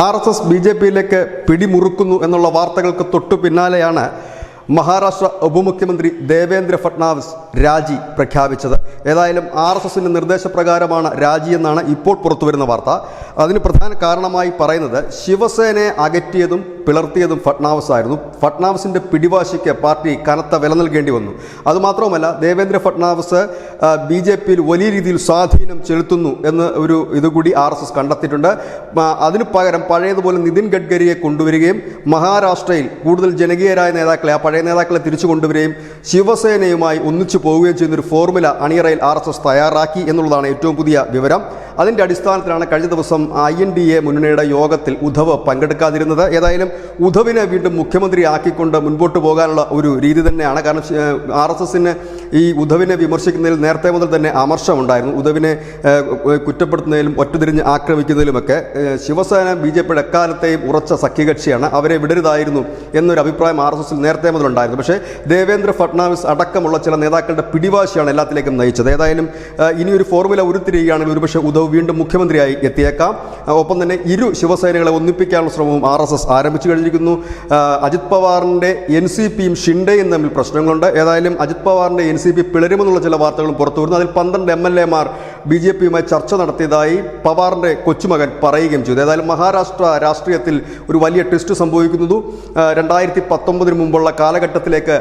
RSS BJPയിലേക്ക് പിടിമുറുക്കുന്നു എന്നുള്ള വാർത്തകൾക്ക് തൊട്ടു പിന്നാലെയാണ് മഹാരാഷ്ട്ര ഉപമുഖ്യമന്ത്രി ദേവേന്ദ്ര ഫട്നാവിസ് രാജി പ്രഖ്യാപിച്ചത്. ഏതായാലും RSSന്റെ നിർദ്ദേശപ്രകാരമാണ് രാജി എന്നാണ് ഇപ്പോൾ പുറത്തുവരുന്ന വാർത്ത. അതിന് പ്രധാന കാരണമായി പറയുന്നത് ശിവസേനയെ അകറ്റിയതും പിളർത്തിയതും ഫട്നാവിസ് ആയിരുന്നു. ഫട്നാവിസിന്റെ പിടിവാശിക്ക് പാർട്ടി കനത്ത വില നൽകേണ്ടി വന്നു. അതുമാത്രവുമല്ല, ദേവേന്ദ്ര ഫട്നാവിസ് BJPയിൽ വലിയ രീതിയിൽ സ്വാധീനം ചെലുത്തുന്നു എന്ന് ഒരു ഇതുകൂടി RSS കണ്ടെത്തിയിട്ടുണ്ട്. അതിനു പകരം പഴയതുപോലെ നിതിൻ ഗഡ്കരിയെ കൊണ്ടുവരികയും മഹാരാഷ്ട്രയിൽ കൂടുതൽ ജനകീയരായ നേതാക്കളെ പഴയ നേതാക്കളെ തിരിച്ചു കൊണ്ടുവരികയും ശിവസേനയുമായി ഒന്നിച്ചു പോവുകയും ചെയ്യുന്നൊരു ഫോർമുല അണിയറയിൽ RSS തയ്യാറാക്കി എന്നുള്ളതാണ് ഏറ്റവും പുതിയ വിവരം. അതിൻ്റെ അടിസ്ഥാനത്തിലാണ് കഴിഞ്ഞ ദിവസം INDA മുന്നണിയുടെ യോഗത്തിൽ ഉദ്ധവ് പങ്കെടുക്കാതിരുന്നത്. ഏതായാലും ഉദ്ധവിനെ വീണ്ടും മുഖ്യമന്ത്രിയാക്കിക്കൊണ്ട് മുൻപോട്ട് പോകാനുള്ള ഒരു രീതി തന്നെയാണ്. കാരണം RSSന് ഈ ഉദ്ധവിനെ വിമർശിക്കുന്നതിൽ നേരത്തെ മുതൽ തന്നെ അമർഷമുണ്ടായിരുന്നു. ഉദ്ധവിനെ കുറ്റപ്പെടുത്തുന്നതിലും ഒറ്റതിരിഞ്ഞ് ആക്രമിക്കുന്നതിലുമൊക്കെ ശിവസേന BJPയുടെ എക്കാലത്തെയും ഉറച്ച സഖ്യകക്ഷിയാണ്. അവരെ വിടരുതായിരുന്നു എന്നൊരു അഭിപ്രായം RSSൽ നേരത്തെ മുതലുണ്ടായിരുന്നു. പക്ഷേ ദേവേന്ദ്ര ഫട്നാവിസ് അടക്കമുള്ള ചില നേതാക്കളുടെ പിടിവാശിയാണ് എല്ലാത്തിലേക്കും നയിച്ചത്. ഏതായാലും ഇനിയൊരു ഫോർമുല ഉരുത്തിരിയുകയാണെങ്കിൽ ഒരുപക്ഷെ ഉദ്ധവ് വീണ്ടും മുഖ്യമന്ത്രിയായി എത്തിയേക്കാം. ഒപ്പം തന്നെ ഇരു ശിവസേനകളെ ഒന്നിപ്പിക്കാനുള്ള ശ്രമവും RSS ആരംഭിച്ചു കഴിഞ്ഞിരിക്കുന്നു. അജിത് പവാറിൻ്റെ NCPയും ഷിൻഡെയും തമ്മിൽ പ്രശ്നങ്ങളുണ്ട്. ഏതായാലും അജിത് പവാറിൻ്റെ NCP പിളരുമെന്നുള്ള ചില വാർത്തകളും പുറത്തു വരുന്നു. അതിൽ 12 MLAമാർ BJPയുമായി ചർച്ച നടത്തിയതായി പവാറിൻ്റെ കൊച്ചുമകൻ പറയുകയും ചെയ്തു. ഏതായാലും മഹാരാഷ്ട്ര രാഷ്ട്രീയത്തിൽ ഒരു വലിയ ട്വിസ്റ്റ് സംഭവിക്കുന്നത് 2019 മുമ്പുള്ള കാലഘട്ടത്തിലേക്ക്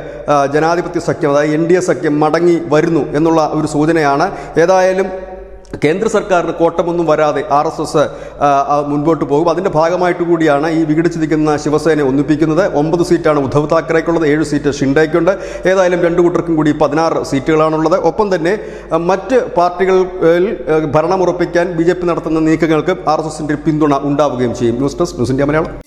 ജനാധിപത്യ സഖ്യം, അതായത് NDA സഖ്യം മടങ്ങി വരുന്നു എന്നുള്ള ഒരു സൂചനയാണ്. ഏതായാലും കേന്ദ്ര സർക്കാരിന് കോട്ടമൊന്നും വരാതെ RSS മുൻപോട്ട് പോകും. അതിൻ്റെ ഭാഗമായിട്ട് കൂടിയാണ് ഈ വിഘടിച്ചിരിക്കുന്ന ശിവസേനയെ ഒന്നിപ്പിക്കുന്നത്. 9 സീറ്റാണ് ഉദ്ധവ് താക്കറേക്കുള്ളത്, 7 സീറ്റ് ഷിൻഡേക്കുണ്ട്. ഏതായാലും രണ്ടു കൂട്ടർക്കും കൂടി 16 സീറ്റുകളാണുള്ളത്. ഒപ്പം തന്നെ മറ്റ് പാർട്ടികളിൽ ഭരണമുറപ്പിക്കാൻ BJP നടത്തുന്ന നീക്കങ്ങൾക്ക് RSSന്റെ പിന്തുണ ഉണ്ടാവുകയും ചെയ്യും. News desk news India Malayalam.